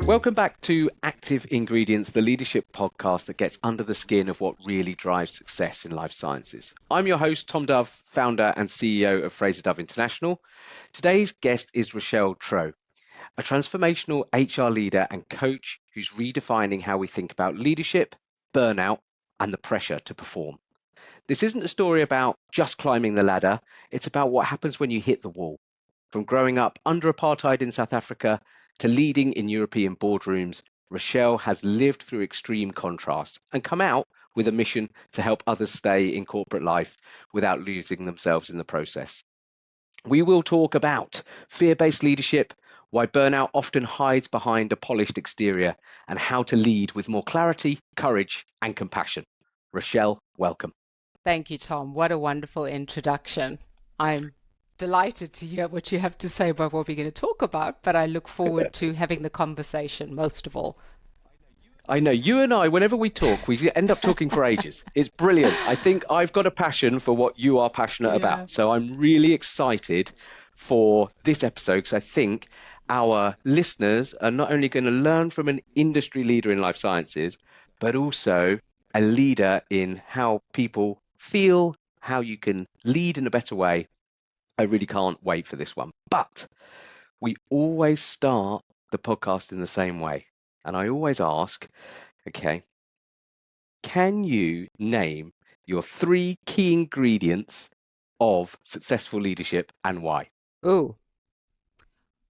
Welcome back to Active Ingredients, the leadership podcast that gets under the skin of what really drives success in life sciences. I'm your host, Tom Dove, founder and CEO of Fraser Dove International. Today's guest is Rochelle Trow, a transformational HR leader and coach who's redefining how we think about leadership, burnout, and the pressure to perform. This isn't a story about just climbing the ladder. It's about what happens when you hit the wall. From growing up under apartheid in South Africa to leading in European boardrooms, Rochelle has lived through extreme contrast and come out with a mission to help others stay in corporate life without losing themselves in the process. We will talk about fear-based leadership, why burnout often hides behind a polished exterior, and how to lead with more clarity, courage, and compassion. Rochelle, welcome. Thank you, Tom. What a wonderful introduction. I'm delighted to hear what you have to say about what we're going to talk about, but I look forward to having the conversation most of all. I know you and I, whenever we talk, we end up talking for ages. It's brilliant. I think I've got a passion for what you are passionate about. So I'm really excited for this episode because I think our listeners are not only going to learn from an industry leader in life sciences, but also a leader in how people feel, how you can lead in a better way. I really can't wait for this one. But we always start the podcast in the same way. And I always ask, okay, can you name your 3 key ingredients of successful leadership and why? Ooh.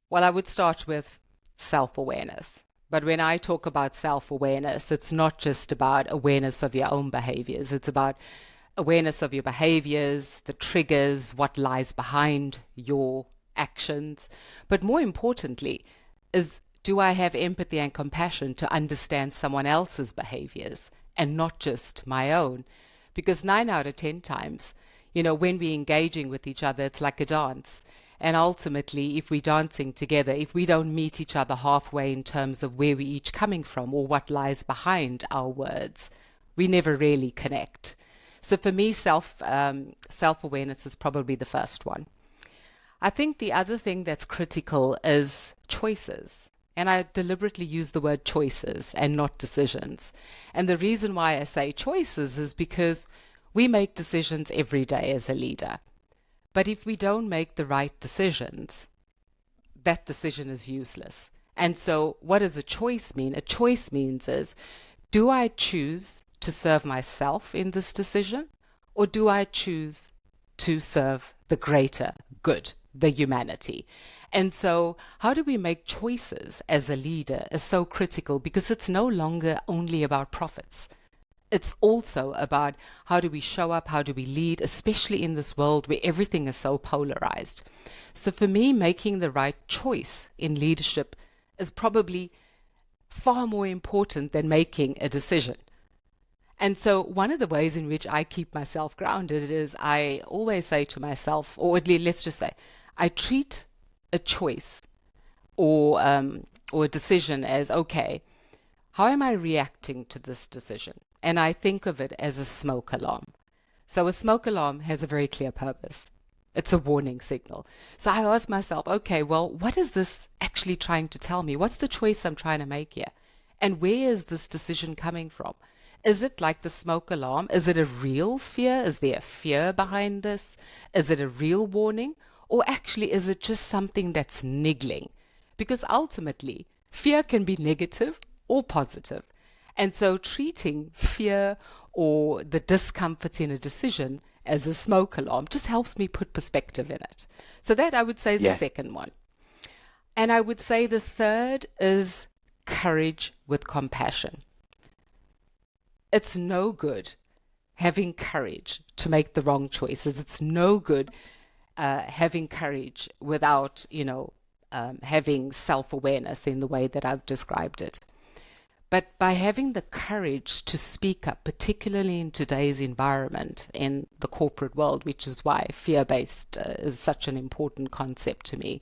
Well, I would start with self-awareness. But when I talk about self-awareness, it's not just about awareness of your own behaviors. It's about awareness of your behaviors, the triggers, what lies behind your actions. But more importantly, is do I have empathy and compassion to understand someone else's behaviors and not just my own? Because 9 out of 10 times, when we're engaging with each other, it's like a dance. And ultimately, if we're dancing together, if we don't meet each other halfway in terms of where we're each coming from or what lies behind our words, we never really connect. So for me, self-awareness is probably the first one. I think the other thing that's critical is choices. And I deliberately use the word choices and not decisions. And the reason why I say choices is because we make decisions every day as a leader. But if we don't make the right decisions, that decision is useless. And so what does a choice mean? A choice means is, do I choose to serve myself in this decision, or do I choose to serve the greater good, the humanity? And so how do we make choices as a leader is so critical, because it's no longer only about profits. It's also about how do we show up, how do we lead, especially in this world where everything is so polarized. So for me, making the right choice in leadership is probably far more important than making a decision. And so one of the ways in which I keep myself grounded is I always say to myself, or at least let's just say, I treat a choice or a decision as, okay, how am I reacting to this decision? And I think of it as a smoke alarm. So a smoke alarm has a very clear purpose. It's a warning signal. So I ask myself, okay, well, what is this actually trying to tell me? What's the choice I'm trying to make here? And where is this decision coming from? Is it like the smoke alarm? Is it a real fear? Is there a fear behind this? Is it a real warning? Or actually, is it just something that's niggling? Because ultimately, fear can be negative or positive. And so treating fear or the discomfort in a decision as a smoke alarm just helps me put perspective in it. So that I would say is the second one. And I would say the third is courage with compassion. It's no good having courage to make the wrong choices. It's no good having courage without, having self-awareness in the way that I've described it. But by having the courage to speak up, particularly in today's environment, in the corporate world, which is why fear-based is such an important concept to me,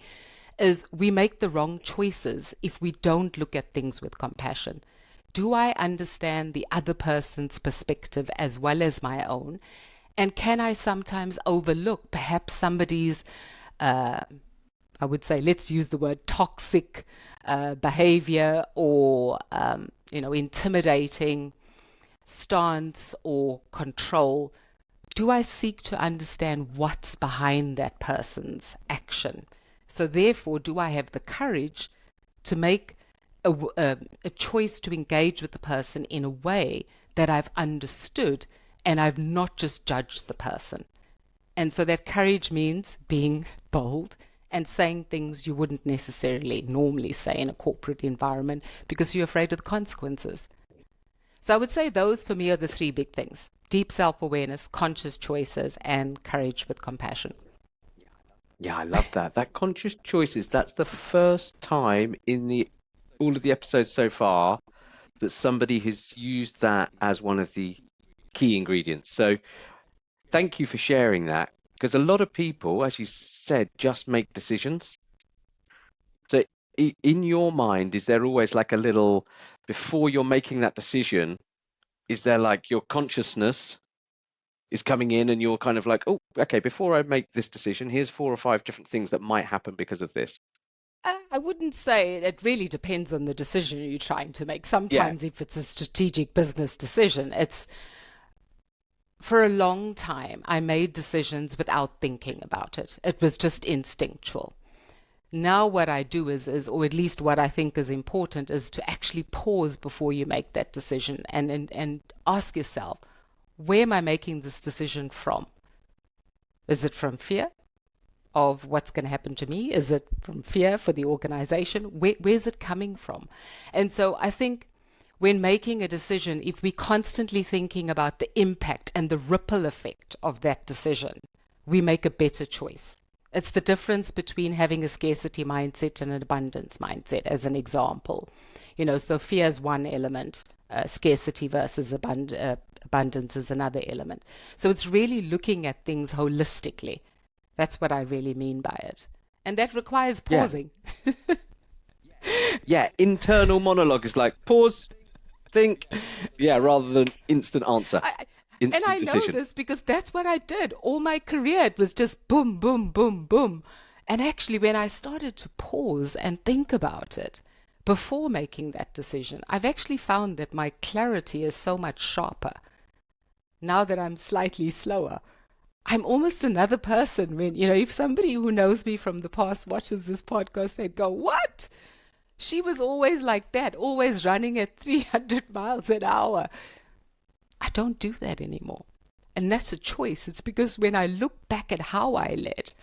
is we make the wrong choices if we don't look at things with compassion. Do I understand the other person's perspective as well as my own? And can I sometimes overlook perhaps somebody's I would say, let's use the word toxic behavior or, intimidating stance or control, do I seek to understand what's behind that person's action? So therefore, do I have the courage to make a choice to engage with the person in a way that I've understood and I've not just judged the person? And so that courage means being bold and saying things you wouldn't necessarily normally say in a corporate environment because you're afraid of the consequences. So I would say those for me are the three big things: deep self-awareness, conscious choices, and courage with compassion. Yeah, I love that. That conscious choices, that's the first time in the all of the episodes so far that somebody has used that as one of the key ingredients. So thank you for sharing that, because a lot of people, as you said, just make decisions. So in your mind, is there always like a little, before you're making that decision, is there like your consciousness is coming in and you're kind of like, oh, okay, before I make this decision, here's 4 or 5 different things that might happen because of this. I wouldn't say it really depends on the decision you're trying to make. Yeah. Sometimes if it's a strategic business decision, it's for a long time, I made decisions without thinking about it. It was just instinctual. Now what I do is, or at least what I think is important, is to actually pause before you make that decision and ask yourself, where am I making this decision from? Is it from fear of what's going to happen to me? Is it from fear for the organization? Where's it coming from? And so I think when making a decision, if we're constantly thinking about the impact and the ripple effect of that decision, we make a better choice. It's the difference between having a scarcity mindset and an abundance mindset, as an example. So fear is one element, scarcity versus abundance is another element. So it's really looking at things holistically. That's what I really mean by it. And that requires Yeah. pausing. Yeah. Internal monologue is like pause, think, yeah, rather than instant answer, I, and I instant know decision. this because that's what I did. All my career, it was just boom, boom, boom, boom. And actually, when I started to pause and think about it before making that decision, I've actually found that my clarity is so much sharper now that I'm slightly slower. I'm almost another person when, if somebody who knows me from the past watches this podcast, they'd go, "What? She was always like that, always running at 300 miles an hour." I don't do that anymore. And that's a choice. It's because when I look back at how I led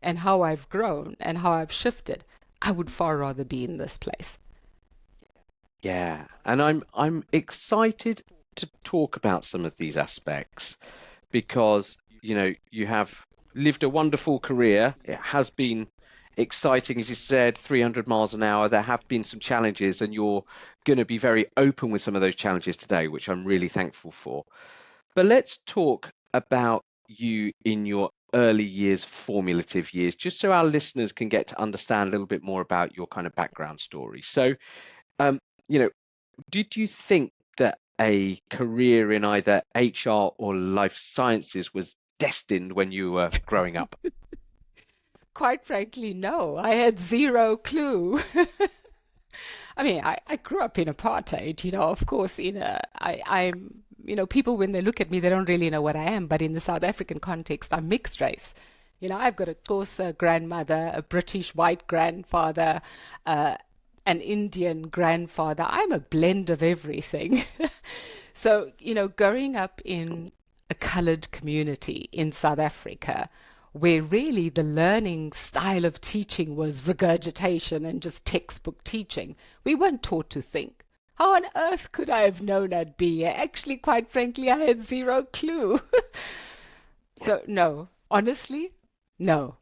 and how I've grown and how I've shifted, I would far rather be in this place. Yeah. And I'm excited to talk about some of these aspects because, you have lived a wonderful career. It has been exciting, as you said, 300 miles an hour. There have been some challenges, and you're going to be very open with some of those challenges today, which I'm really thankful for. But let's talk about you in your early years, formative years, just so our listeners can get to understand a little bit more about your kind of background story. So, um, you know, did you think that a career in either HR or life sciences was destined when you were growing up? Quite frankly, no. I had zero clue. I mean, I grew up in apartheid, of course, I'm, people, when they look at me, they don't really know what I am. But in the South African context, I'm mixed race. I've got a Xhosa grandmother, a British white grandfather, an Indian grandfather. I'm a blend of everything. So, growing up in a colored community in South Africa, where really the learning style of teaching was regurgitation and just textbook teaching, we weren't taught to think. How on earth could I have known I'd be here? Actually, quite frankly, I had zero clue. So, no, honestly, no.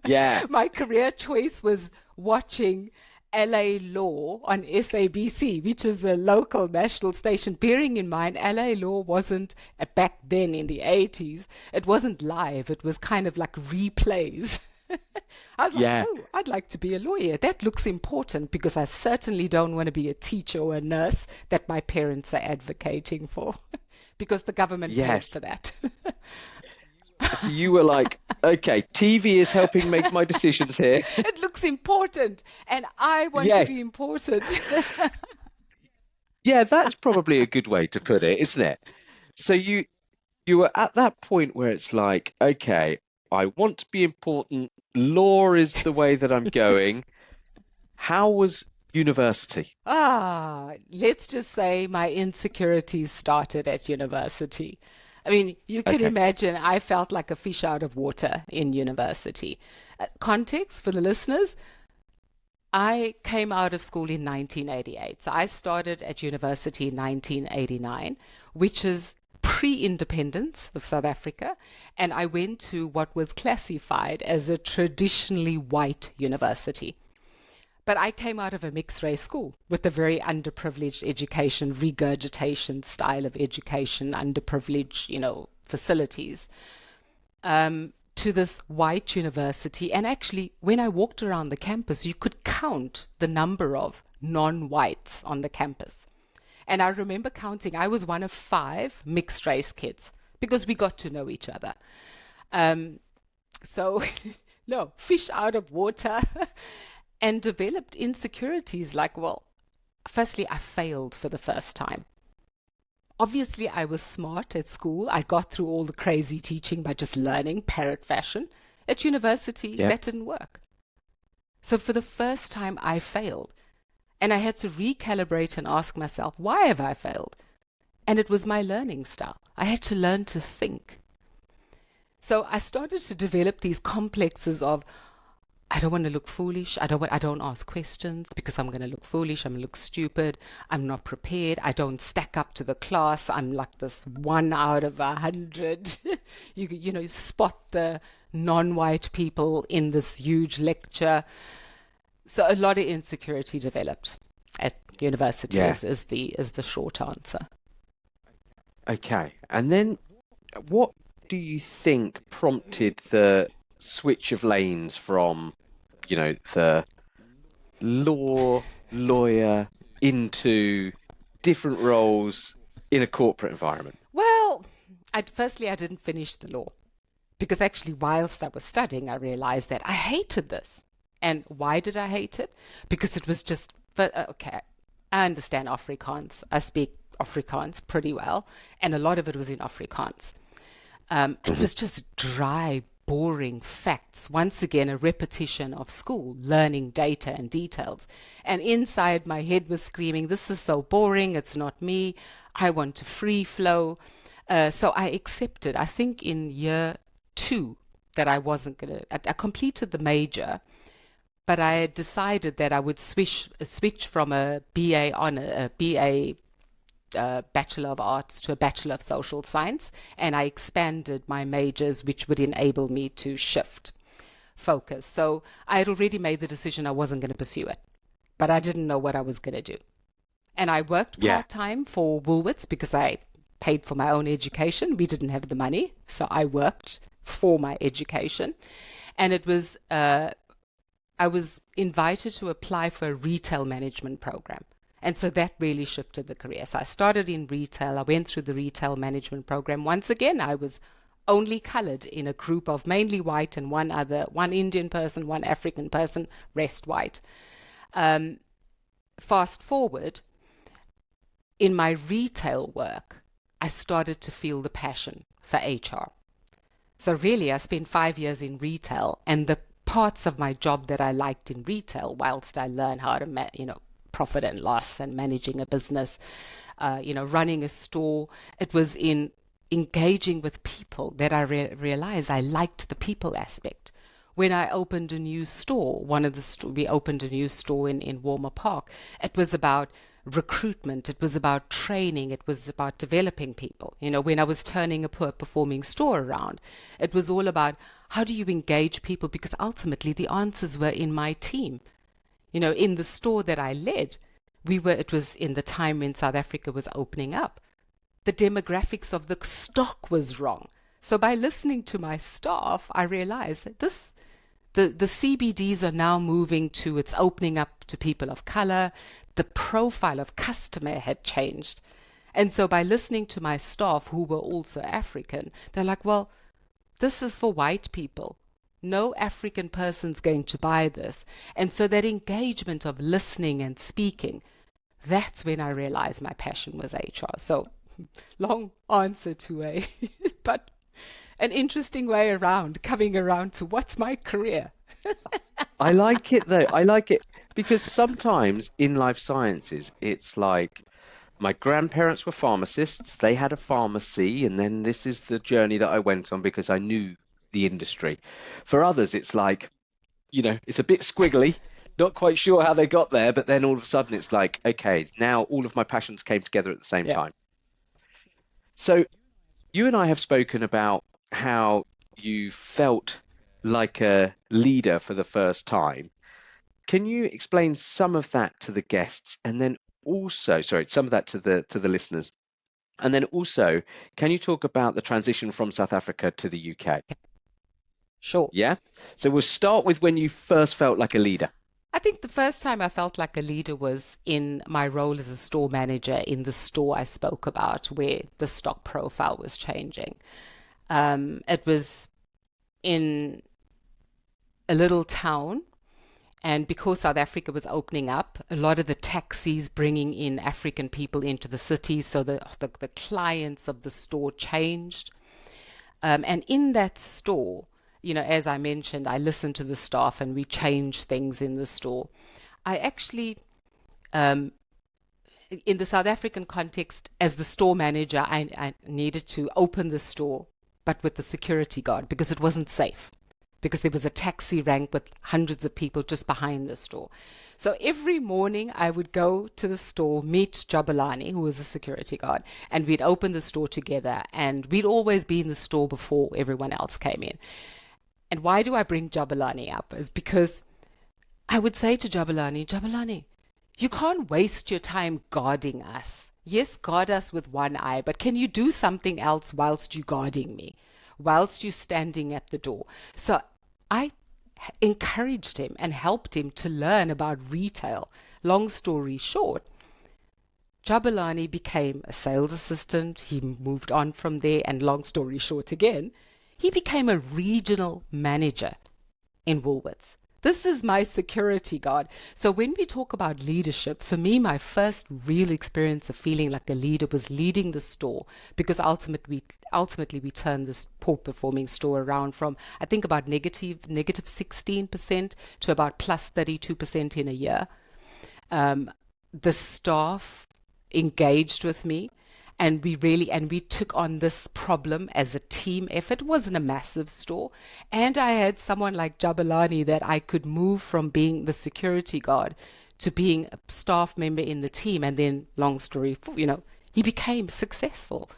Yeah, My career choice was watching LA Law on SABC, which is the local national station. Bearing in mind, LA Law wasn't, back then in the 80s, it wasn't live. It was kind of like replays. I was like, yeah, oh, I'd like to be a lawyer. That looks important because I certainly don't want to be a teacher or a nurse that my parents are advocating for because the government paid yes. for that. So you were like, okay, TV is helping make my decisions here. It looks important, and I want to be Yes. important. Yeah, that's probably a good way to put it, isn't it? So you were at that point where it's like, okay, I want to be important. Law is the way that I'm going. How was university? Let's just say my insecurities started at university. I mean, you can Okay. imagine I felt like a fish out of water in university. Context for the listeners, I came out of school in 1988. So I started at university in 1989, which is pre-independence of South Africa, and I went to what was classified as a traditionally white university. But I came out of a mixed race school with a very underprivileged education, regurgitation style of education, underprivileged, facilities, to this white university. And actually, when I walked around the campus, you could count the number of non whites on the campus. And I remember counting, I was one of 5 mixed race kids because we got to know each other. Um, so, no, fish out of water. And developed insecurities like, well, firstly, I failed for the first time. Obviously, I was smart at school. I got through all the crazy teaching by just learning parrot fashion. At university, Yeah. that didn't work. So for the first time, I failed. And I had to recalibrate and ask myself, why have I failed? And it was my learning style. I had to learn to think. So I started to develop these complexes of, I don't want to look foolish. I don't ask questions because I'm going to look foolish. I'm going to look stupid. I'm not prepared. I don't stack up to the class. I'm like this 1 out of 100. You spot the non-white people in this huge lecture. So a lot of insecurity developed at university Yeah. is the short answer. Okay. And then what do you think prompted the switch of lanes from, the lawyer into different roles in a corporate environment? Well, firstly, I didn't finish the law. Because actually, whilst I was studying, I realized that I hated this. And why did I hate it? Because it was just, okay, I understand Afrikaans. I speak Afrikaans pretty well, and a lot of it was in Afrikaans. It Mhm. was just dry, boring facts. Once again, a repetition of school, learning data and details. And inside my head was screaming, this is so boring. It's not me. I want to free flow. So I accepted, I think in year 2, that I wasn't going to, I completed the major, but I had decided that I would switch from a BA on a BA Bachelor of Arts to a Bachelor of Social Science, and I expanded my majors, which would enable me to shift focus. So I had already made the decision I wasn't going to pursue it, but I didn't know what I was going to do. And I worked Yeah. part time for Woolworths because I paid for my own education. We didn't have the money, so I worked for my education. And I was invited to apply for a retail management program. And so that really shifted the career. So I started in retail. I went through the retail management program. Once again, I was only colored in a group of mainly white and one Indian person, one African person, rest white. Um, Fast forward, in my retail work, I started to feel the passion for HR. So really, I spent 5 years in retail, and the parts of my job that I liked in retail, whilst I learned how to, profit and loss and managing a business, running a store, it was in engaging with people that I realized I liked the people aspect. When I opened a new store, we opened a new store in Walmer Park. It was about recruitment. It was about training. It was about developing people. When I was turning a poor performing store around, it was all about how do you engage people? Because ultimately the answers were in my team. In the store that I led, it was in the time when South Africa was opening up. The demographics of the stock was wrong. So by listening to my staff, I realized that the CBDs are now moving to, it's opening up to people of color. The profile of customer had changed. And so by listening to my staff, who were also African, they're like, well, This is for white people. No African person's going to buy this. And so that engagement of listening and speaking, that's when I realized my passion was HR. So long answer to a, but an interesting way around, coming around to what's my career. I like it though. I like it because sometimes in life sciences, it's like my grandparents were pharmacists. They had a pharmacy, and then this is the journey that I went on because I knew the industry. For others, it's like, it's a bit squiggly, not quite sure how they got there, but then all of a sudden it's like, okay, now all of my passions came together at the same Yeah. time. So you and I have spoken about how you felt like a leader for the first time. Can you explain some of that to the guests and then also, sorry, some of that to the listeners? And then also, can you talk about the transition from South Africa to the UK? Sure. Yeah. So we'll start with when you first felt like a leader. I think the first time I felt like a leader was in my role as a store manager in the store I spoke about, where the stock profile was changing. It was in a little town, and because South Africa was opening up, a lot of the taxis bringing in African people into the city, so the clients of the store changed. And in that store, as I mentioned, I listened to the staff and we changed things in the store. I actually, um, in the South African context, as the store manager, I needed to open the store, but with the security guard because it wasn't safe, because there was a taxi rank with hundreds of people just behind the store. So every morning I would go to the store, meet Jabulani, who was a security guard, and we'd open the store together, and we'd always be in the store before everyone else came in. And why do I bring Jabulani up? Is because I would say to Jabulani, you can't waste your time guarding us. Yes, guard us with one eye, but can you do something else whilst you guarding me, whilst you standing at the door? So I encouraged him and helped him to learn about retail. Long story short, Jabulani became a sales assistant. He moved on from there, and long story short again, he became a regional manager in Woolworths. This is my security guard. So when we talk about leadership, for me, my first real experience of feeling like a leader was leading the store, because ultimately we turned this poor performing store around from, I think, about negative 16% to about plus 32% in a year. The staff engaged with me, and we took on this problem as a team effort. It wasn't a massive store, and I had someone like Jabulani that I could move from being the security guard to being a staff member in the team, and then long story, he became successful.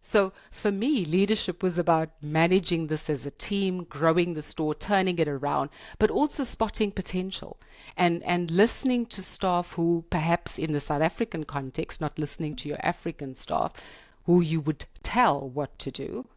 So for me, leadership was about managing this as a team, growing the store, turning it around, but also spotting potential and listening to staff who perhaps in the South African context, not listening to your African staff, who you would tell what to do,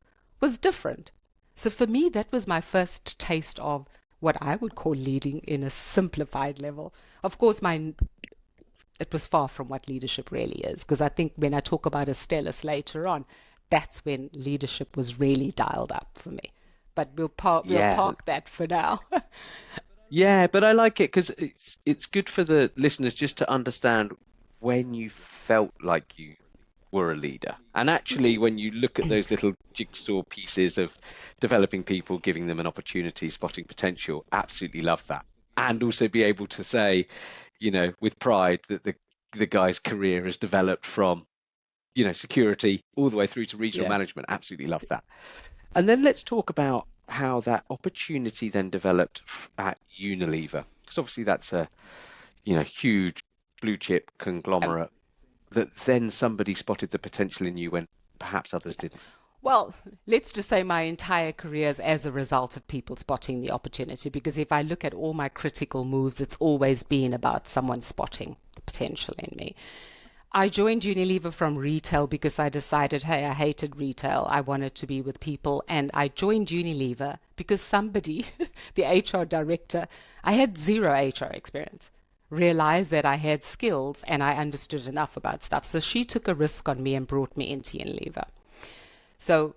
was different. So for me, that was my first taste of what I would call leading in a simplified level. Of course, it was far from what leadership really is, because I think when I talk about Stellis later on, that's when leadership was really dialed up for me. But we'll Yeah. park that for now. Yeah, but I like it because it's good for the listeners just to understand when you felt like you were a leader. And actually, when you look at those little jigsaw pieces of developing people, giving them an opportunity, spotting potential, absolutely love that. And also be able to say, with pride that the guy's career has developed from, security all the way through to regional Yeah. management. Absolutely love that. And then let's talk about how that opportunity then developed at Unilever, because obviously that's a, huge blue chip Um, conglomerate that then somebody spotted the potential in you when perhaps others didn't. well, let's just say my entire career is as a result of people spotting the opportunity, because if I look at all my critical moves, it's always been about someone spotting the potential in me. I joined Unilever from retail because I decided, hey, I hated retail. I wanted to be with people. And I joined Unilever because somebody, the HR director, I had zero HR experience, realized that I had skills and I understood enough about stuff. So she took a risk on me and brought me into Unilever. So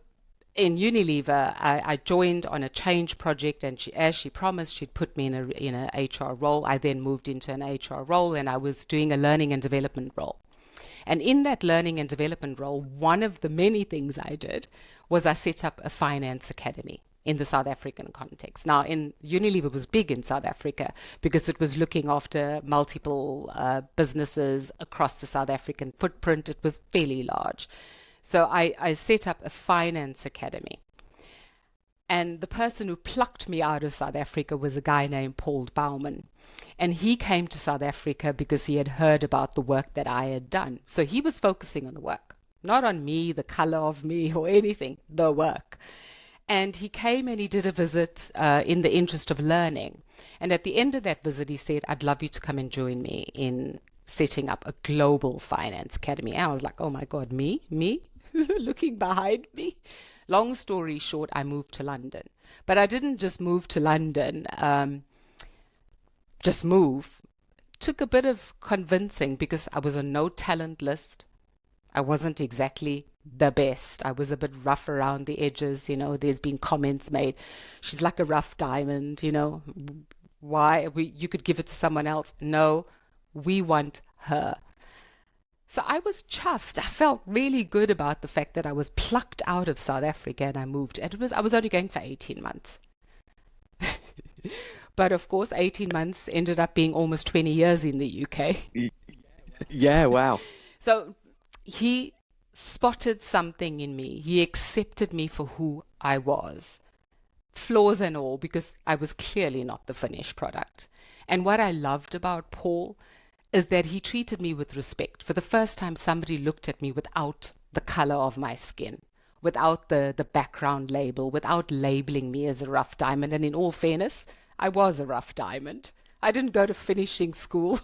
in Unilever, I joined on a change project, and as she promised, she'd put me in a HR role. I then moved into an HR role, and I was doing a learning and development role. And in that learning and development role, one of the many things I did was I set up a finance academy in the South African context. Now, Unilever was big in South Africa because it was looking after multiple businesses across the South African footprint. It was fairly large. So I set up a finance academy. And the person who plucked me out of South Africa was a guy named Paul Bauman. And he came to South Africa because he had heard about the work that I had done. So he was focusing on the work, not on me, the color of me, or anything, the work. And he came and he did a visit in the interest of learning. And at the end of that visit, he said, I'd love you to come and join me in setting up a global finance academy. And I was like, oh my God, me? Looking behind me. Long story short, I moved to London. But I didn't just move to London, just move. Took a bit of convincing because I was on no talent list. I wasn't exactly the best. I was a bit rough around the edges. There's been comments made. She's like a rough diamond, Why? You could give it to someone else. No, we want her. So I was chuffed. I felt really good about the fact that I was plucked out of South Africa and I moved. And I was only going for 18 months. But of course, 18 months ended up being almost 20 years in the UK. Yeah, wow. So he spotted something in me. He accepted me for who I was, flaws and all, because I was clearly not the finished product. And what I loved about Paul is that he treated me with respect. For the first time, somebody looked at me without the color of my skin, without the background label, without labeling me as a rough diamond. And in all fairness, I was a rough diamond. I didn't go to finishing school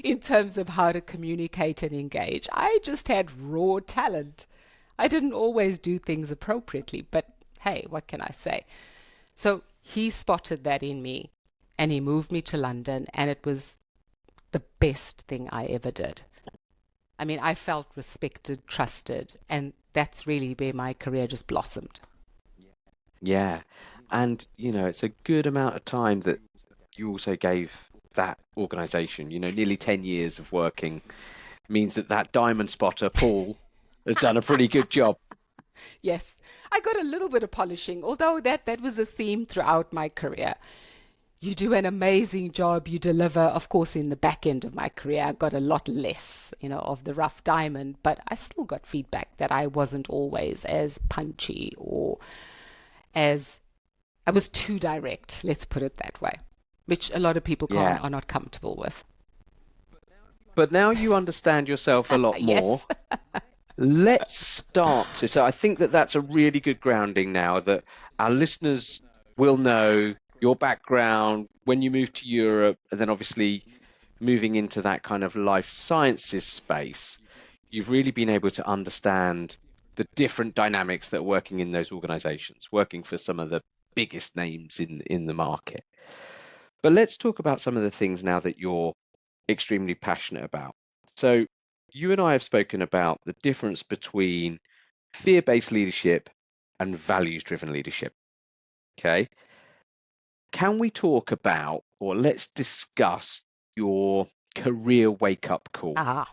in terms of how to communicate and engage. I just had raw talent. I didn't always do things appropriately, but hey, what can I say? So he spotted that in me and he moved me to London, and it was the best thing I ever did. I mean, I felt respected, trusted, and that's really where my career just blossomed. Yeah. And, it's a good amount of time that you also gave that organization, nearly 10 years of working means that diamond spotter, Paul, has done a pretty good job. Yes, I got a little bit of polishing, although that was a theme throughout my career. You do an amazing job, you deliver. Of course, in the back end of my career, I got a lot less, of the rough diamond, but I still got feedback that I wasn't always as punchy or as I was too direct, let's put it that way, which a lot of people Yeah. are not comfortable with. But now you understand yourself a lot more. Yes. Let's start to. So I think that's a really good grounding now that our listeners will know your background, when you moved to Europe, and then obviously moving into that kind of life sciences space, you've really been able to understand the different dynamics that are working in those organizations, working for some of the biggest names in the market. But let's talk about some of the things now that you're extremely passionate about. So you and I have spoken about the difference between fear-based leadership and values-driven leadership. Okay. Can we talk about, or let's discuss your career wake-up call? Ah.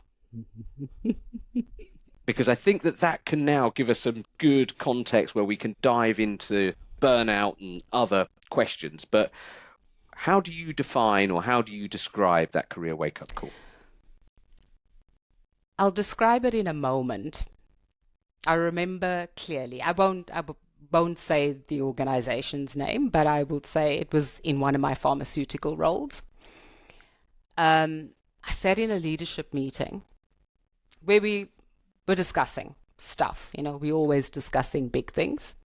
Because I think that can now give us some good context where we can dive into burnout and other questions. But how do you define or how do you describe that career wake-up call? I'll describe it in a moment. I remember clearly. I won't say the organization's name, but I will say it was in one of my pharmaceutical roles. I sat in a leadership meeting where we were discussing stuff. We're always discussing big things.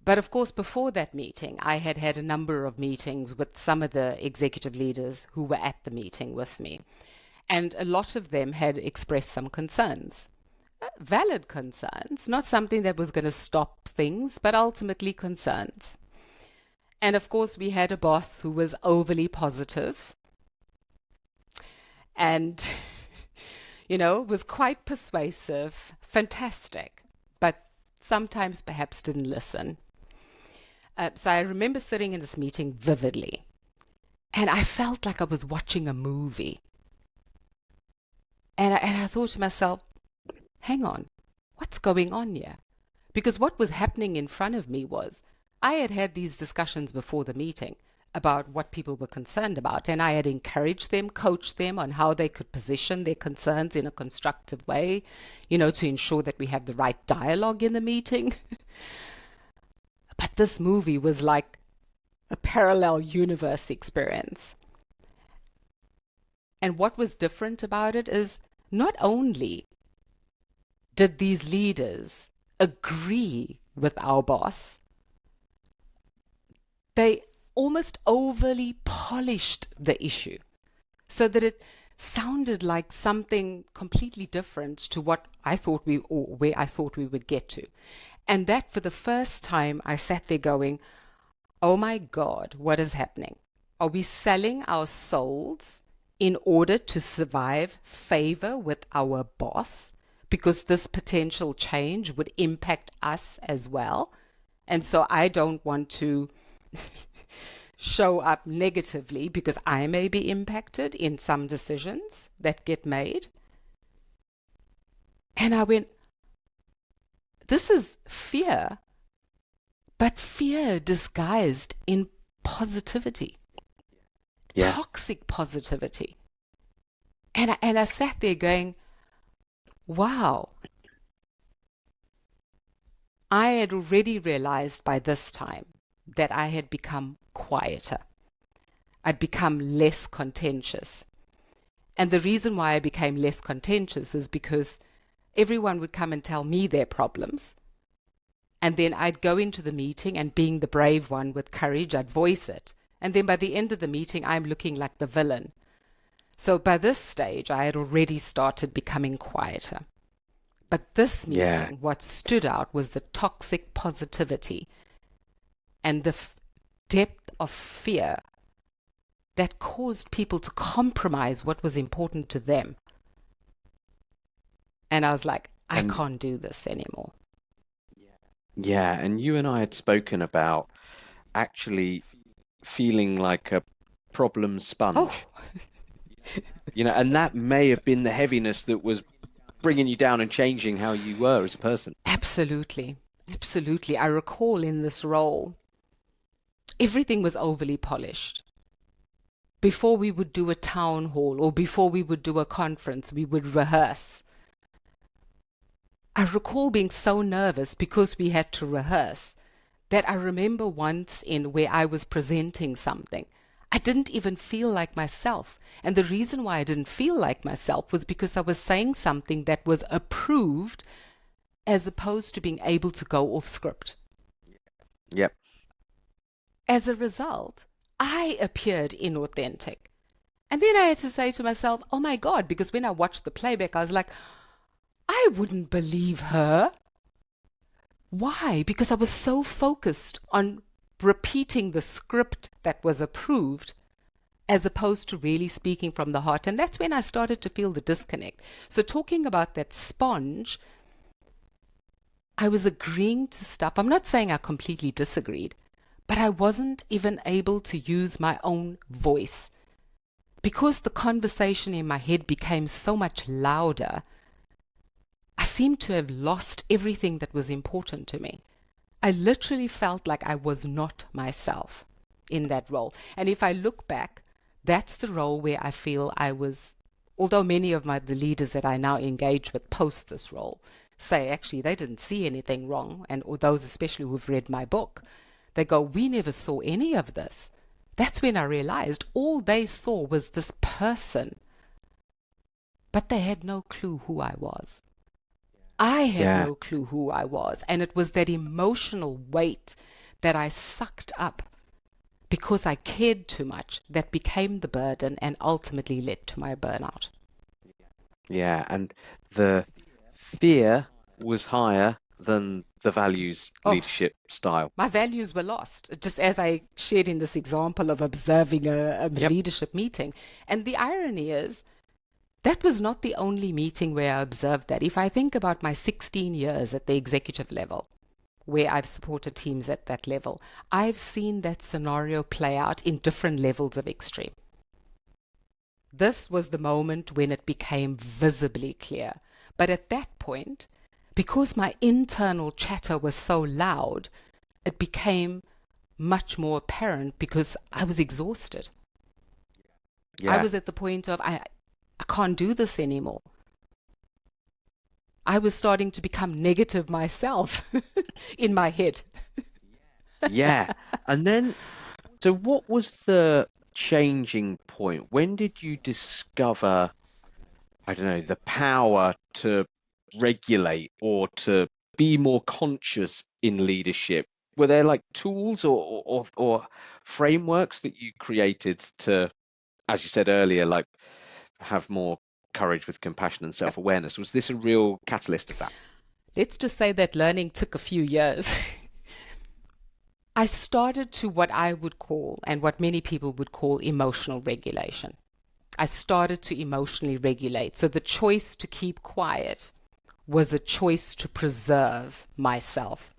But of course, before that meeting, I had had a number of meetings with some of the executive leaders who were at the meeting with me. And a lot of them had expressed some concerns. Valid concerns, not something that was going to stop things, but ultimately concerns. And of course, we had a boss who was overly positive and, was quite persuasive, fantastic. But sometimes perhaps didn't listen. So I remember sitting in this meeting vividly, and I felt like I was watching a movie. And I thought to myself, hang on, what's going on here? Because what was happening in front of me was I had had these discussions before the meeting about what people were concerned about, and I had encouraged them, coached them on how they could position their concerns in a constructive way, to ensure that we have the right dialogue in the meeting. But this movie was like a parallel universe experience. And what was different about it is not only did these leaders agree with our boss, they almost overly polished the issue so that it sounded like something completely different to what I thought where I thought we would get to. And that for the first time, I sat there going, oh my God, what is happening? Are we selling our souls in order to survive favor with our boss? Because this potential change would impact us as well. And so I don't want to show up negatively because I may be impacted in some decisions that get made. And I went, this is fear, but fear disguised in positivity, toxic positivity. And I sat there going, wow, I had already realized by this time that I had become quieter. I'd become less contentious. And the reason why I became less contentious is because everyone would come and tell me their problems. And then I'd go into the meeting, and being the brave one with courage, I'd voice it. And then by the end of the meeting, I'm looking like the villain. So by this stage, I had already started becoming quieter. But this meeting, what stood out was the toxic positivity and the depth of fear that caused people to compromise what was important to them. And I was like, I can't do this anymore. Yeah, and you and I had spoken about actually feeling like a problem sponge. Oh. And that may have been the heaviness that was bringing you down and changing how you were as a person. Absolutely. Absolutely. I recall in this role, everything was overly polished. Before we would do a town hall or before we would do a conference, we would rehearse. I recall being so nervous because we had to rehearse that I remember once where I was presenting something. I didn't even feel like myself. And the reason why I didn't feel like myself was because I was saying something that was approved as opposed to being able to go off script. Yep. As a result, I appeared inauthentic. And then I had to say to myself, oh my God, because when I watched the playback, I was like, I wouldn't believe her. Why? Because I was so focused on repeating the script that was approved as opposed to really speaking from the heart. And that's when I started to feel the disconnect. So talking about that sponge, I was agreeing to stop. I'm not saying I completely disagreed, but I wasn't even able to use my own voice because the conversation in my head became so much louder. I seemed to have lost everything that was important to me. I literally felt like I was not myself in that role. And if I look back, that's the role where I feel I was, although many of the leaders that I now engage with post this role say actually they didn't see anything wrong, or those especially who've read my book, they go, we never saw any of this. That's when I realized all they saw was this person, but they had no clue who I was. I had no clue who I was, and it was that emotional weight that I sucked up because I cared too much that became the burden and ultimately led to my burnout. Yeah, and the fear was higher than the values leadership style. My values were lost, just as I shared in this example of observing a leadership meeting. And the irony is, That was not the only meeting where I observed that. If I think about my 16 years at the executive level, where I've supported teams at that level, I've seen that scenario play out in different levels of extreme. This was the moment when it became visibly clear. But at that point, because my internal chatter was so loud, it became much more apparent because I was exhausted. I Yeah. was at the point of, I can't do this anymore. I was starting to become negative myself in my head. Yeah. And then, so what was the changing point? When did you discover, I don't know, the power to regulate or to be more conscious in leadership? Were there like tools or frameworks that you created to, as you said earlier, like have more courage with compassion and Yep. self-awareness? Was this a real catalyst of that? Let's just say that learning took a few years. I started to what I would call, and what many people would call, emotional regulation. I started to emotionally regulate. So the choice to keep quiet was a choice to preserve myself.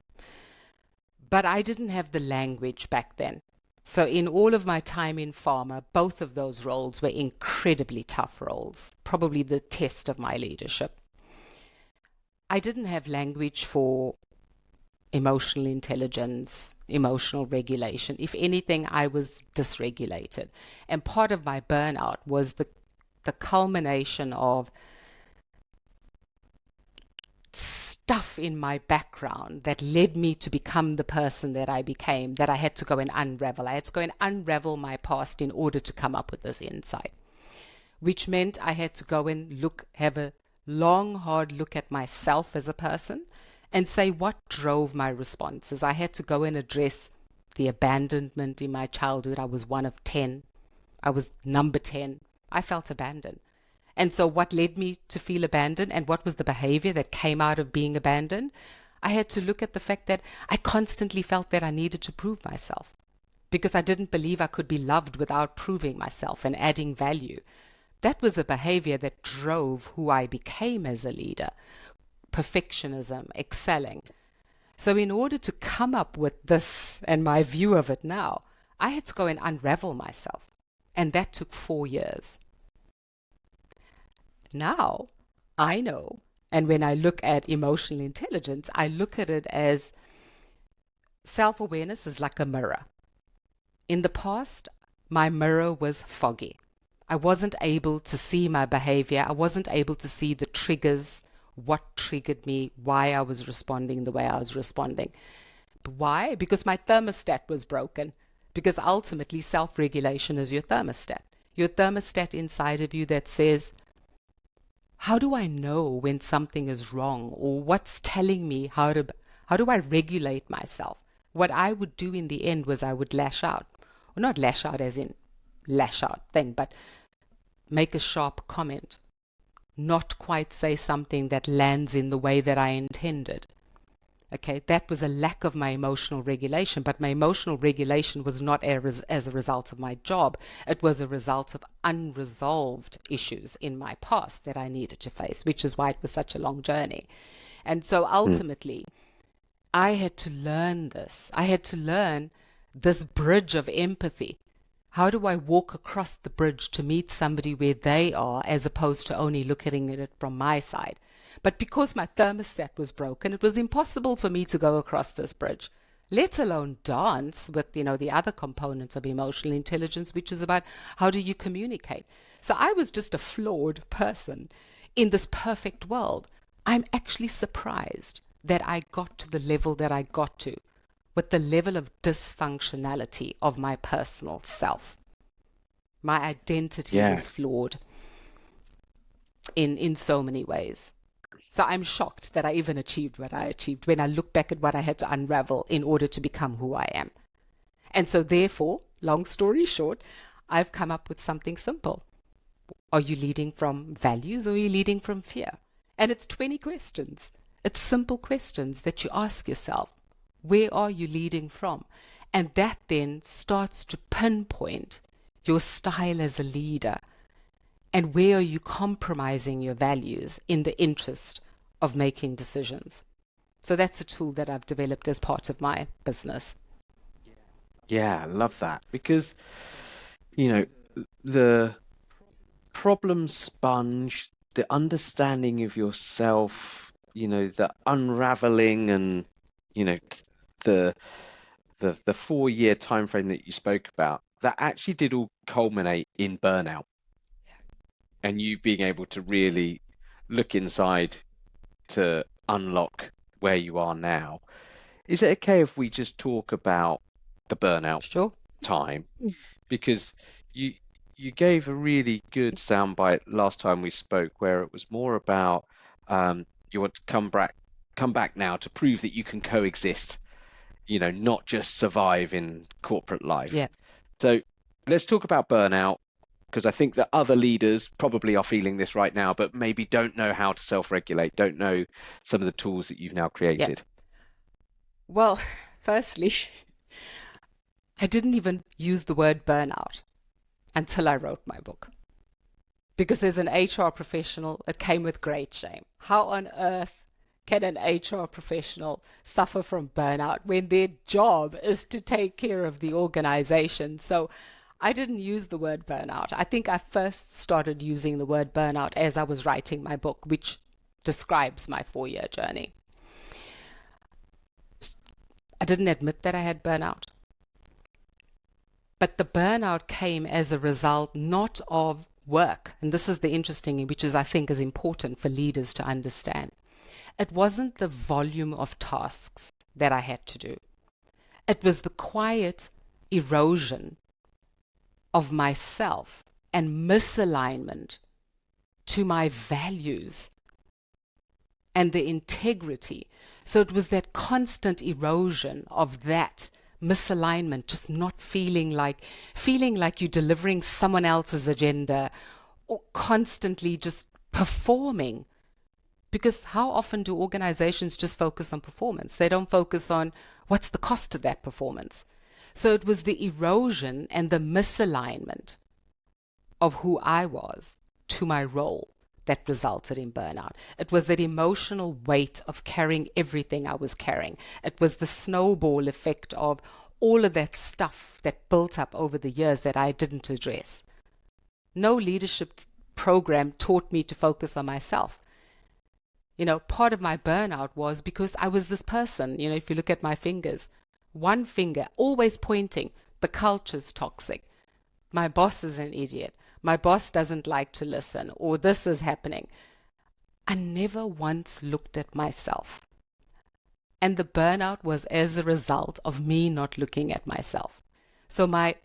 But I didn't have the language back then. So in all of my time in pharma, both of those roles were incredibly tough roles, probably the test of my leadership. I didn't have language for emotional intelligence, emotional regulation. If anything, I was dysregulated. And part of my burnout was the culmination of stuff in my background that led me to become the person that I became, that I had to go and unravel. I had to go and unravel my past in order to come up with this insight, which meant I had to go and have a long, hard look at myself as a person and say what drove my responses. I had to go and address the abandonment in my childhood. I was one of 10. I was number 10. I felt abandoned. And so what led me to feel abandoned, and what was the behavior that came out of being abandoned? I had to look at the fact that I constantly felt that I needed to prove myself because I didn't believe I could be loved without proving myself and adding value. That was a behavior that drove who I became as a leader. Perfectionism, excelling. So in order to come up with this and my view of it now, I had to go and unravel myself. And that took 4 years. Now I know, and when I look at emotional intelligence, I look at it as self-awareness is like a mirror. In the past, my mirror was foggy. I wasn't able to see my behavior. I wasn't able to see the triggers, what triggered me, why I was responding the way I was responding. Why? Because my thermostat was broken. Because ultimately, self-regulation is your thermostat. Your thermostat inside of you that says, how do I know when something is wrong, or what's telling me how do I regulate myself? What I would do in the end was I would lash out. Or not lash out as in lash out thing, but make a sharp comment. Not quite say something that lands in the way that I intended. Okay, that was a lack of my emotional regulation, but my emotional regulation was not as a result of my job. It was a result of unresolved issues in my past that I needed to face, which is why it was such a long journey. And so Mm. ultimately, I had to learn this. I had to learn this bridge of empathy. How do I walk across the bridge to meet somebody where they are, as opposed to only looking at it from my side? But because my thermostat was broken, it was impossible for me to go across this bridge, let alone dance with, the other components of emotional intelligence, which is about how do you communicate. So I was just a flawed person in this perfect world. I'm actually surprised that I got to the level that I got to with the level of dysfunctionality of my personal self. My identity Yeah. was flawed in so many ways. So I'm shocked that I even achieved what I achieved when I look back at what I had to unravel in order to become who I am. And so therefore, long story short, I've come up with something simple. Are you leading from values, or are you leading from fear? And it's 20 questions. It's simple questions that you ask yourself. Where are you leading from? And that then starts to pinpoint your style as a leader And where are you compromising your values in the interest of making decisions? So that's a tool that I've developed as part of my business. Yeah, I love that because, you know, the problem sponge, the understanding of yourself, the unraveling and, the the 4 year time frame that you spoke about, that actually did all culminate in burnout and you being able to really look inside to unlock where you are now. Is it okay if we just talk about the burnout Sure. time? Because you you gave a really good soundbite last time we spoke where it was more about you want to come back now to prove that you can coexist, not just survive in corporate life. Yeah. So let's talk about burnout because I think that other leaders probably are feeling this right now, but maybe don't know how to self-regulate, don't know some of the tools that you've now Yeah. created. Well, firstly, I didn't even use the word burnout until I wrote my book. Because as an HR professional, it came with great shame. How on earth can an HR professional suffer from burnout when their job is to take care of the organization? So I didn't use the word burnout. I think I first started using the word burnout as I was writing my book, which describes my 4 year journey. I didn't admit that I had burnout, but the burnout came as a result not of work. And this is the interesting, which is I think is important for leaders to understand. It wasn't the volume of tasks that I had to do. It was the quiet erosion of myself and misalignment to my values and the integrity. So it was that constant erosion of that misalignment, just not feeling like you're delivering someone else's agenda or constantly just performing. Because how often do organizations just focus on performance? They don't focus on what's the cost of that performance. So it was the erosion and the misalignment of who I was to my role that resulted in burnout. It was that emotional weight of carrying everything I was carrying. It was the snowball effect of all of that stuff that built up over the years that I didn't address. No leadership program taught me to focus on myself. Part of my burnout was because I was this person, if you look at my fingers, one finger always pointing, the culture's toxic. My boss is an idiot. My boss doesn't like to listen, or this is happening. I never once looked at myself. And the burnout was as a result of me not looking at myself. So my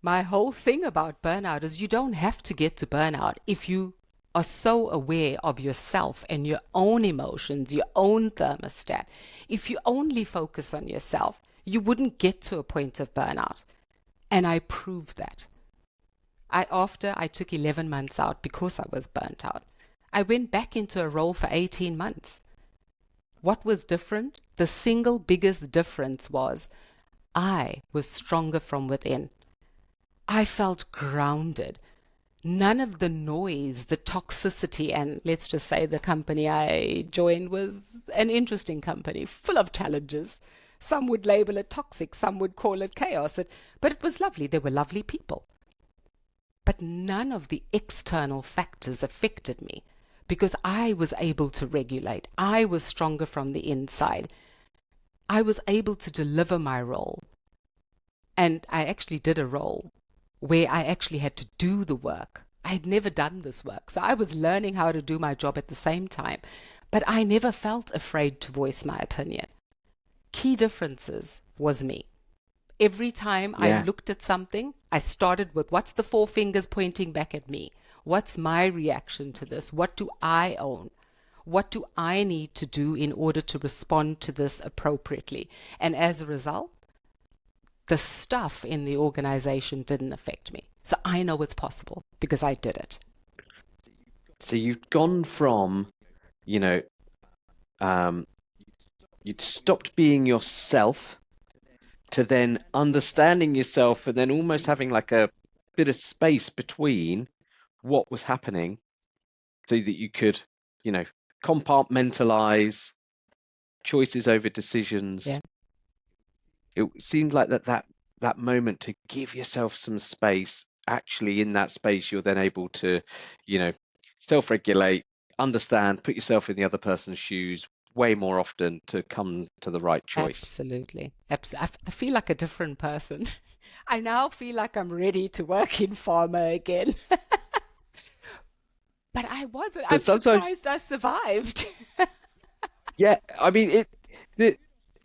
whole thing about burnout is you don't have to get to burnout if you are so aware of yourself and your own emotions, your own thermostat. If you only focus on yourself, you wouldn't get to a point of burnout. And I proved that. After I took 11 months out because I was burnt out, I went back into a role for 18 months. What was different? The single biggest difference was I was stronger from within. I felt grounded. None of the noise, the toxicity, and let's just say the company I joined was an interesting company, full of challenges. Some would label it toxic, some would call it chaos, but it was lovely. There were lovely people. But none of the external factors affected me because I was able to regulate. I was stronger from the inside. I was able to deliver my role. And I actually did a role where I actually had to do the work. I had never done this work. So I was learning how to do my job at the same time. But I never felt afraid to voice my opinion. Key differences was me. Every time I Yeah. looked at something, I started with what's the four fingers pointing back at me? What's my reaction to this? What do I own? What do I need to do in order to respond to this appropriately? And as a result, the stuff in the organization didn't affect me. So I know it's possible because I did it. So you've gone from, you know, um, you'd stopped being yourself to then understanding yourself and then almost having like a bit of space between what was happening so that you could, you know, compartmentalize choices over decisions. Yeah, It seemed like that moment to give yourself some space. Actually, in that space, you're then able to, you know, self-regulate, understand, put yourself in the other person's shoes way more often to come to the right choice. absolutely. I feel like a different person. I now feel like I'm ready to work in pharma again. But I wasn't. I'm But sometimes, surprised I survived. yeah, I mean, the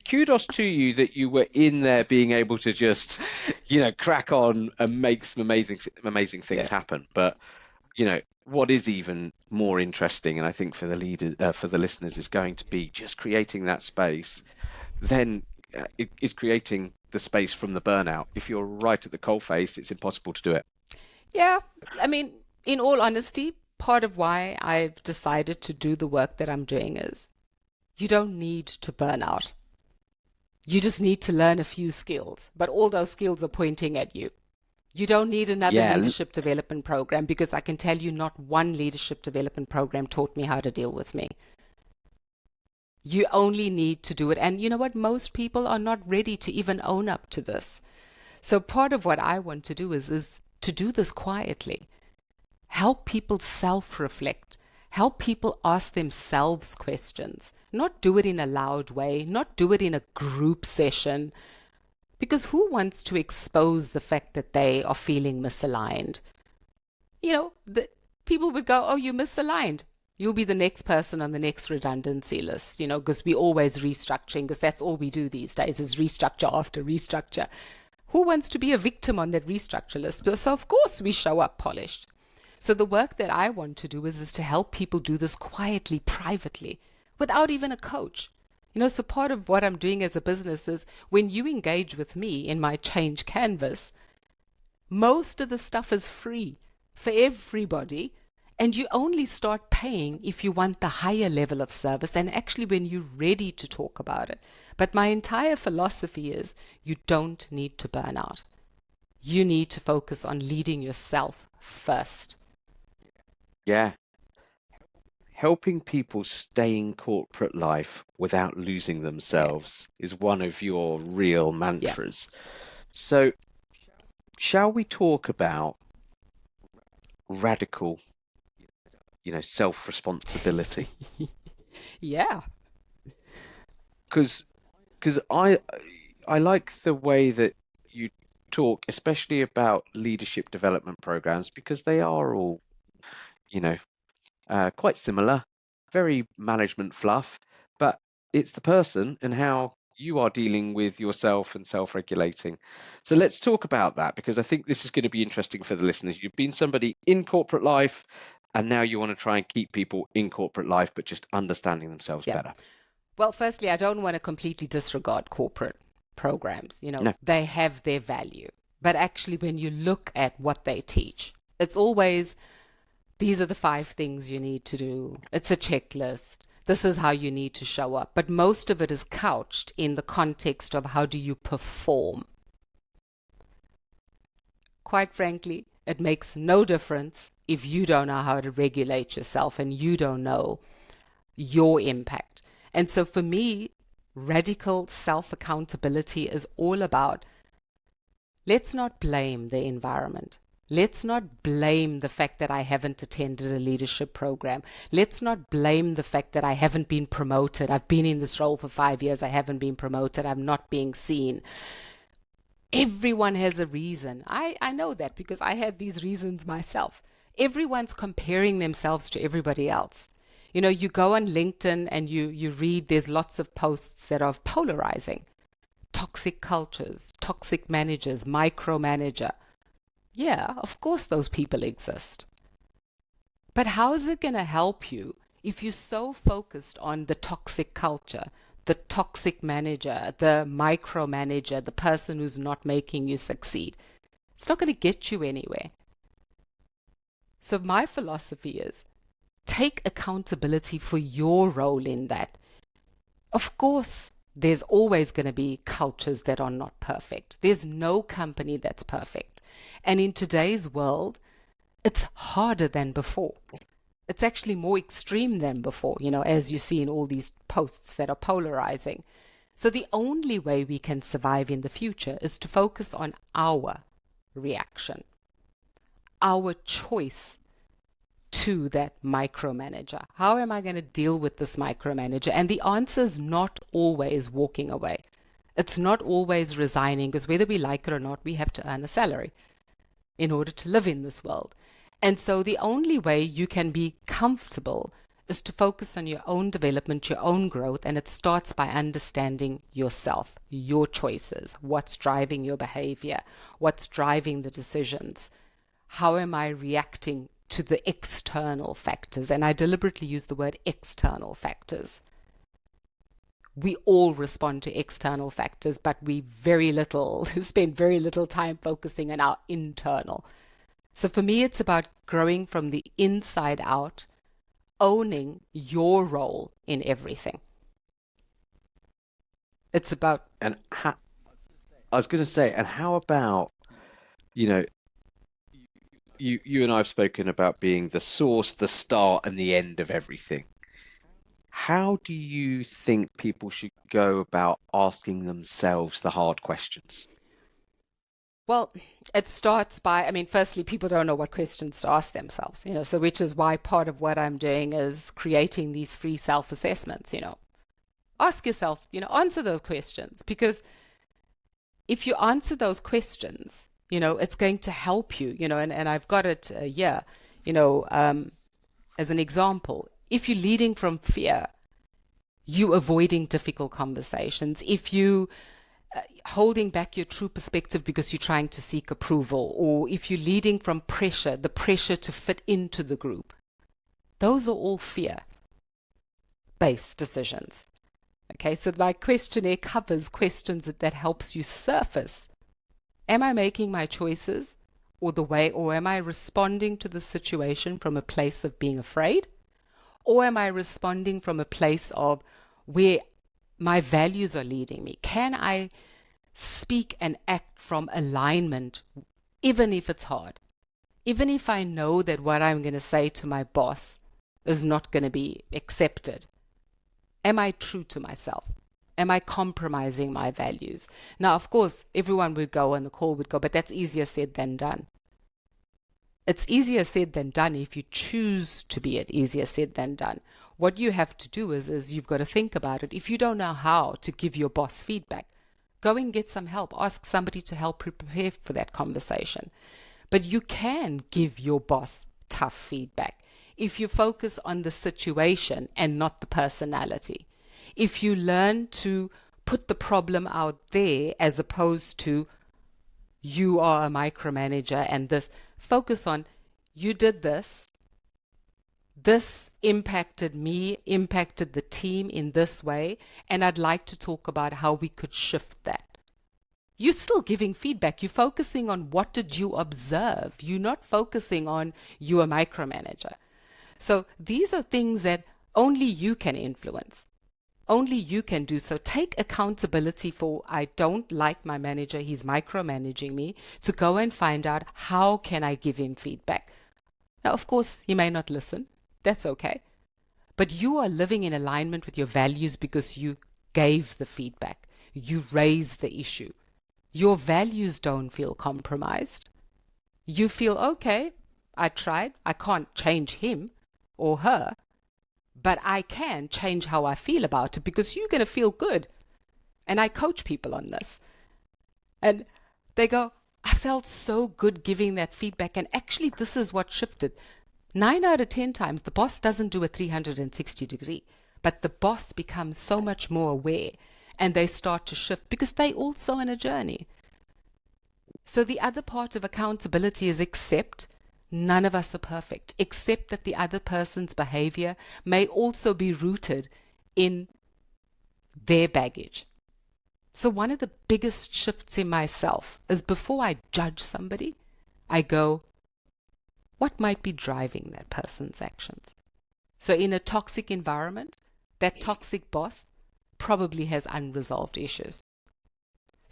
kudos to you that you were in there being able to just, crack on and make some amazing Yeah. things happen. But what is even more interesting, and I think for the for the listeners, is going to be just creating that space. Then it is creating the space from the burnout. If you're right at the coalface, it's impossible to do it. Yeah. I mean, in all honesty, part of why I've decided to do the work that I'm doing is you don't need to burn out. You just need to learn a few skills, but all those skills are pointing at you. You don't need another Yeah, leadership development program because I can tell you not one leadership development program taught me how to deal with me. You only need to do it. And you know what? Most people are not ready to even own up to this. So part of what I want to do is to do this quietly. Help people self-reflect. Help people ask themselves questions. Not do it in a loud way, not do it in a group session. Because who wants to expose the fact that they are feeling misaligned? The people would go, oh, you're misaligned. You'll be the next person on the next redundancy list, because we're always restructuring, because that's all we do these days is restructure after restructure. Who wants to be a victim on that restructure list? So of course we show up polished. So the work that I want to do is to help people do this quietly, privately, without even a coach. So part of what I'm doing as a business is when you engage with me in my change canvas, most of the stuff is free for everybody. And you only start paying if you want the higher level of service and actually when you're ready to talk about it. But my entire philosophy is you don't need to burn out. You need to focus on leading yourself first. yeah. Helping people stay in corporate life without losing Yeah, themselves is one of your real yeah. mantras. So, shall we talk about radical, self-responsibility? Yeah. Because because I like the way that you talk, especially about leadership development programs, because they are all, you know, quite similar, very management fluff, but it's the person and how you are dealing with yourself and self-regulating. So let's talk about that because I think this is going to be interesting for the listeners. You've been somebody in corporate life, and now you want to try and keep people in corporate life, but just understanding themselves Yeah. better. Well, firstly, I don't want to completely disregard corporate programs. No, They have their value. But actually, when you look at what they teach, it's always these are the 5 things you need to do. It's a checklist. This is how you need to show up. But most of it is couched in the context of how do you perform. Quite frankly, it makes no difference if you don't know how to regulate yourself and you don't know your impact. And so for me, radical self accountability is all about let's not blame the environment. Let's not blame the fact that I haven't attended a leadership program. Let's not blame the fact that I haven't been promoted. I've been in this role for 5 years. I haven't been promoted. I'm not being seen. Everyone has a reason. I know that because I had these reasons myself. Everyone's comparing themselves to everybody else. You go on LinkedIn and you read, there's lots of posts that are polarizing. Toxic cultures, toxic managers, micromanager. Yeah, of course those people exist. But how is it going to help you if you're so focused on the toxic culture, the toxic manager, the micromanager, the person who's not making you succeed? It's not going to get you anywhere. So my philosophy is take accountability for your role in that. Of course, there's always going to be cultures that are not perfect. There's no company that's perfect. And in today's world, it's harder than before. It's actually more extreme than before, as you see in all these posts that are polarizing. So the only way we can survive in the future is to focus on our reaction, our choice to that micromanager. How am I going to deal with this micromanager? And the answer is not always walking away. It's not always resigning, because whether we like it or not, we have to earn a salary in order to live in this world. And so the only way you can be comfortable is to focus on your own development, your own growth, and it starts by understanding yourself, your choices, what's driving your behavior, what's driving the decisions. How am I reacting to the external factors? And I deliberately use the word external factors. We all respond to external factors, but we spend very little time focusing on our internal. So for me, it's about growing from the inside out, owning your role in everything. It's about... And I was going to say, and how about, you and I have spoken about being the source, the start, and the end of everything. How do you think people should go about asking themselves the hard questions? Well, it starts by, firstly, people don't know what questions to ask themselves, so which is why part of what I'm doing is creating these free self-assessments, Ask yourself, answer those questions, because if you answer those questions, it's going to help you, and I've got it here, as an example. If you're leading from fear, you avoiding difficult conversations. If you holding back your true perspective because you're trying to seek approval, or if you're leading from pressure, the pressure to fit into the group, those are all fear-based decisions. Okay, so my questionnaire covers questions that helps you surface. Am I making my choices or am I responding to the situation from a place of being afraid? Or am I responding from a place of where my values are leading me? Can I speak and act from alignment, even if it's hard? Even if I know that what I'm going to say to my boss is not going to be accepted? Am I true to myself? Am I compromising my values? Now, of course, everyone would go on the call would go, but that's easier said than done. It's easier said than done if you choose to be it easier said than done. What you have to do is you've got to think about it. If you don't know how to give your boss feedback, go and get some help. Ask somebody to help prepare for that conversation. But you can give your boss tough feedback if you focus on the situation and not the personality. If you learn to put the problem out there as opposed to you are a micromanager and this, focus on you did this impacted me, impacted the team in this way, and I'd like to talk about how we could shift that. You're still giving feedback. You're focusing on what did you observe. You're not focusing on you're a micromanager. So these are things that only you can influence. Only you can do. So take accountability for, I don't like my manager, he's micromanaging me, to go and find out how can I give him feedback. Now, of course, he may not listen. That's okay. But you are living in alignment with your values because you gave the feedback. You raised the issue. Your values don't feel compromised. You feel, okay, I tried. I can't change him or her, but I can change how I feel about it because you're going to feel good. And I coach people on this. And they go, I felt so good giving that feedback. And actually, this is what shifted. 9 out of 10 times, the boss doesn't do a 360 degree, but the boss becomes so much more aware and they start to shift because they also on a journey. So the other part of accountability is accept. None of us are perfect. Accept that the other person's behavior may also be rooted in their baggage. So one of the biggest shifts in myself is before I judge somebody, I go, what might be driving that person's actions? So in a toxic environment, that toxic boss probably has unresolved issues.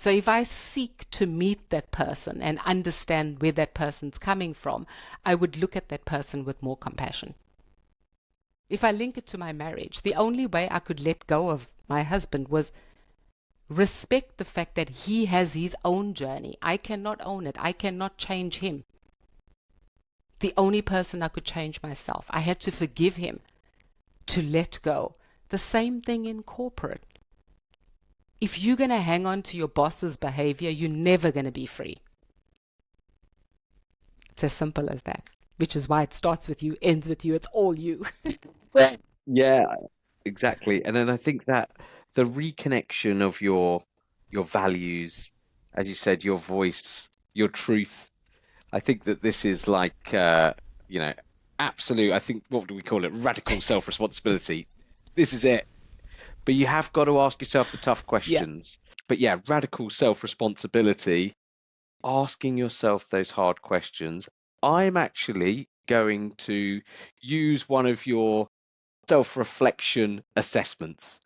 So if I seek to meet that person and understand where that person's coming from, I would look at that person with more compassion. If I link it to my marriage, the only way I could let go of my husband was respect the fact that he has his own journey. I cannot own it. I cannot change him. The only person I could change myself. I had to forgive him, to let go. The same thing in corporate. If you're going to hang on to your boss's behavior, you're never going to be free. It's as simple as that, which is why it starts with you, ends with you. It's all you. Yeah, exactly. And then I think that the reconnection of your values, as you said, your voice, your truth, I think that this is like you know, absolute, I think, what do we call it? Radical self-responsibility. This is it. But you have got to ask yourself the tough Yeah. questions. But yeah, radical self-responsibility, asking yourself those hard questions. I'm actually going to use one of your self-reflection assessments.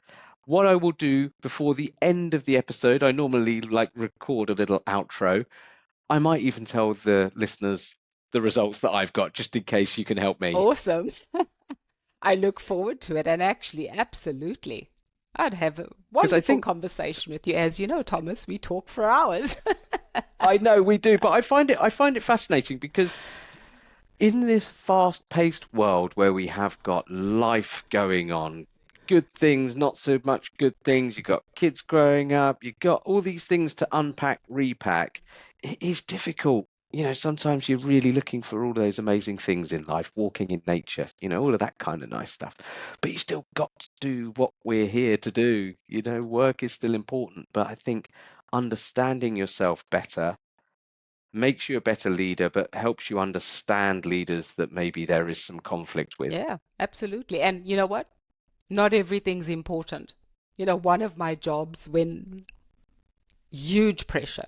What I will do before the end of the episode, I normally like record a little outro. I might even tell the listeners the results that I've got, just in case you can help me. Awesome. I look forward to it. And actually, absolutely. I'd have a Because I wonderful think conversation with you. As you know, Thomas, we talk for hours. I know we do, but I find it fascinating because in this fast-paced world where we have got life going on, good things, not so much good things, you've got kids growing up, you've got all these things to unpack, repack. It is difficult. Sometimes you're really looking for all those amazing things in life, walking in nature, all of that kind of nice stuff. But you still got to do what we're here to do. Work is still important, but I think understanding yourself better makes you a better leader, but helps you understand leaders that maybe there is some conflict with. Yeah, absolutely. And you know what? Not everything's important. One of my jobs when huge pressure,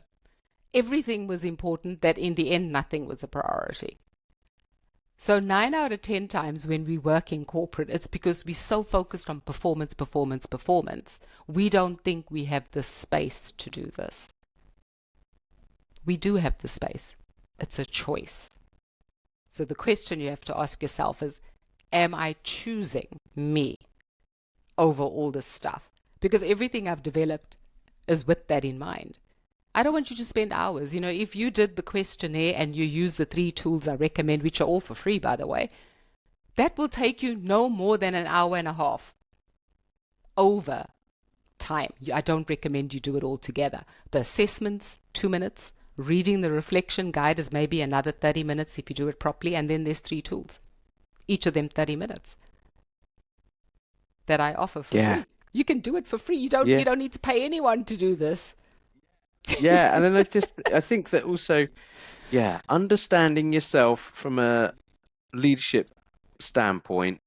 everything was important that in the end, nothing was a priority. So 9 out of 10 times when we work in corporate, it's because we're so focused on performance, performance, performance. We don't think we have the space to do this. We do have the space. It's a choice. So the question you have to ask yourself is, am I choosing me over all this stuff? Because everything I've developed is with that in mind. I don't want you to spend hours. If you did the questionnaire and you use the 3 tools I recommend, which are all for free, by the way, that will take you no more than an hour and a half over time. I don't recommend you do it all together. The assessments, 2 minutes. Reading the reflection guide is maybe another 30 minutes if you do it properly. And then there's 3 tools, each of them 30 minutes that I offer for Yeah, free. You can do it for free. You yeah, don't need to pay anyone to do this. yeah. And then I think that also, yeah, understanding yourself from a leadership standpoint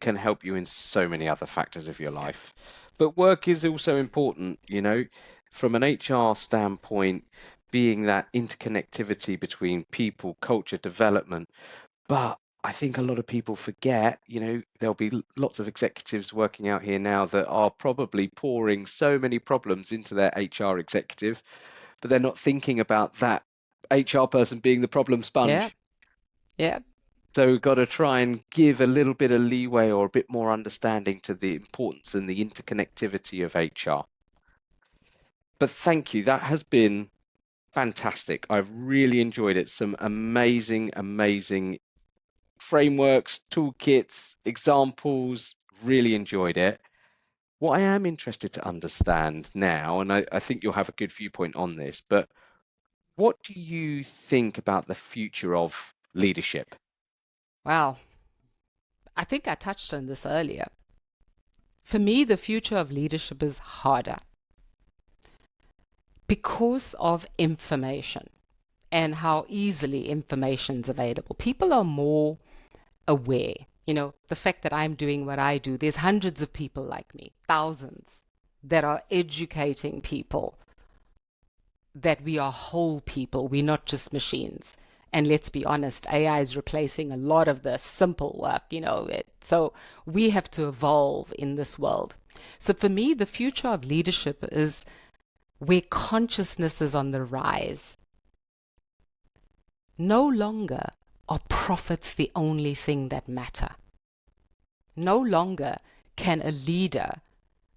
can help you in so many other factors of your life. But work is also important, from an HR standpoint, being that interconnectivity between people, culture, development. But I think a lot of people forget, there'll be lots of executives working out here now that are probably pouring so many problems into their HR executive, but they're not thinking about that HR person being the problem Yeah, sponge. yeah. So we've got to try and give a little bit of leeway or a bit more understanding to the importance and the interconnectivity of HR. But thank you. That has been fantastic. I've really enjoyed it. Some amazing, amazing frameworks, toolkits, examples. Really enjoyed it. What I am interested to understand now, and I think you'll have a good viewpoint on this, but what do you think about the future of leadership? Wow. I think I touched on this earlier. For me, the future of leadership is harder because of information and how easily information is available. People are more aware. The fact that I'm doing what I do, there's hundreds of people like me, thousands, that are educating people that we are whole people, we're not just machines. And let's be honest, AI is replacing a lot of the simple work, so we have to evolve in this world. So for me, the future of leadership is where consciousness is on the rise. No longer are profits the only thing that matter. No longer can a leader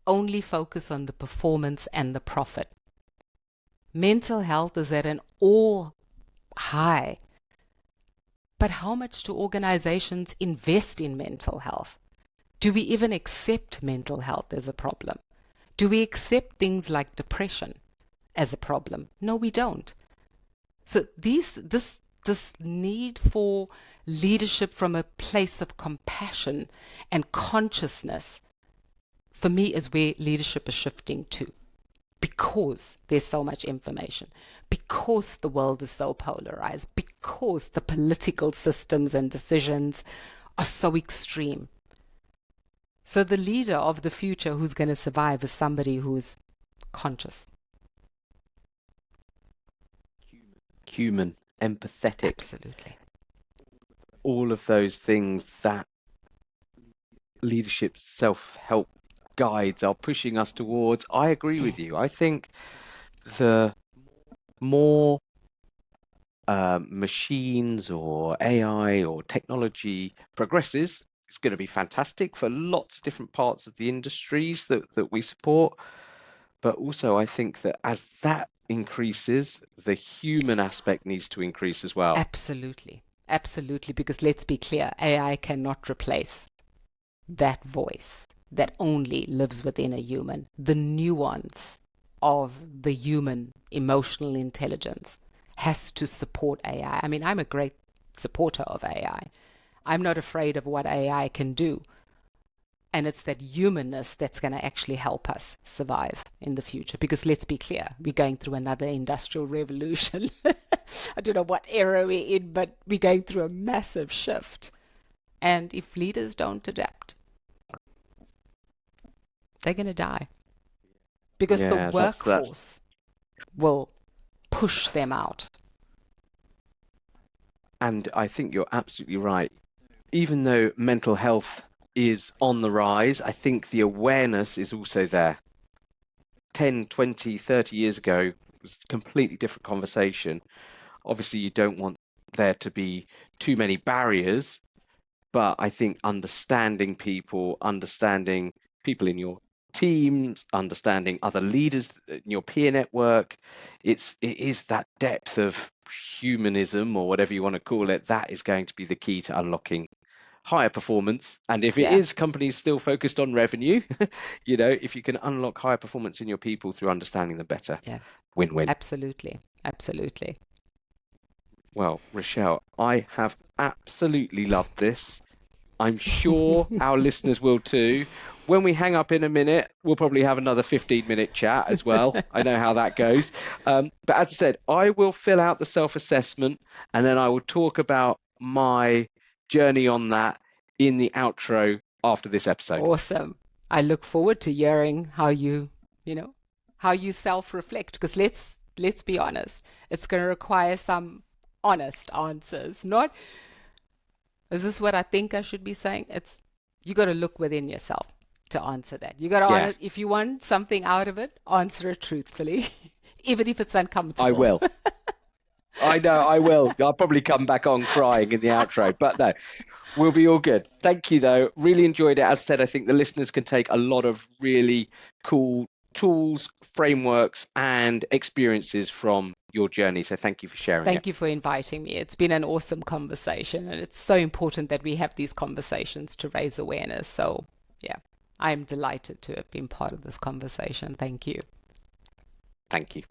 only focus on the performance and the profit. Mental health is at an all high. But how much do organizations invest in mental health? Do we even accept mental health as a problem? Do we accept things like depression as a problem? No, we don't. So this need for leadership from a place of compassion and consciousness, for me, is where leadership is shifting to, because there's so much information, because the world is so polarized, because the political systems and decisions are so extreme. So the leader of the future who's going to survive is somebody who's conscious. Human, empathetic. Absolutely. All of those things that leadership self-help guides are pushing us towards. I agree with you. I think the more machines or AI or technology progresses, it's going to be fantastic for lots of different parts of the industries that we support. But also, I think that as that increases, the human aspect needs to increase as well. Absolutely. Absolutely. Because let's be clear, AI cannot replace that voice that only lives within a human. The nuance of the human emotional intelligence has to support AI. I mean, I'm a great supporter of AI. I'm not afraid of what AI can do. And it's that humanness that's going to actually help us survive in the future. Because let's be clear, we're going through another industrial revolution. I don't know what era we're in, but we're going through a massive shift. And if leaders don't adapt, they're going to die. Because the workforce will push them out. And I think you're absolutely right. Even though mental health is on the rise, I think the awareness is also there. 10, 20, 30 years ago, it was a completely different conversation. Obviously, you don't want there to be too many barriers, but I think understanding people in your teams, understanding other leaders in your peer network, it is that depth of humanism, or whatever you want to call it, that is going to be the key to unlocking higher performance. And if it is companies still focused on revenue, if you can unlock higher performance in your people through understanding them better, win-win. Absolutely. Absolutely. Well, Rochelle, I have absolutely loved this. I'm sure our listeners will too. When we hang up in a minute, we'll probably have another 15-minute chat as well. I know how that goes. But as I said, I will fill out the self-assessment, and then I will talk about my journey on that in the outro after this episode. Awesome. I look forward to hearing how you self-reflect, because let's be honest, it's going to require some honest answers. Not, is this what I think I should be saying? It's, you got to look within yourself to answer that. You got to honest, if you want something out of it, answer it truthfully, even if it's uncomfortable. I will. I know I will. I'll probably come back on crying in the outro, but no, we'll be all good. Thank you, though. Really enjoyed it. As I said, I think the listeners can take a lot of really cool tools, frameworks, and experiences from your journey. So thank you for sharing it. Thank you for inviting me. It's been an awesome conversation, and it's so important that we have these conversations to raise awareness. So yeah, I'm delighted to have been part of this conversation. Thank you. Thank you.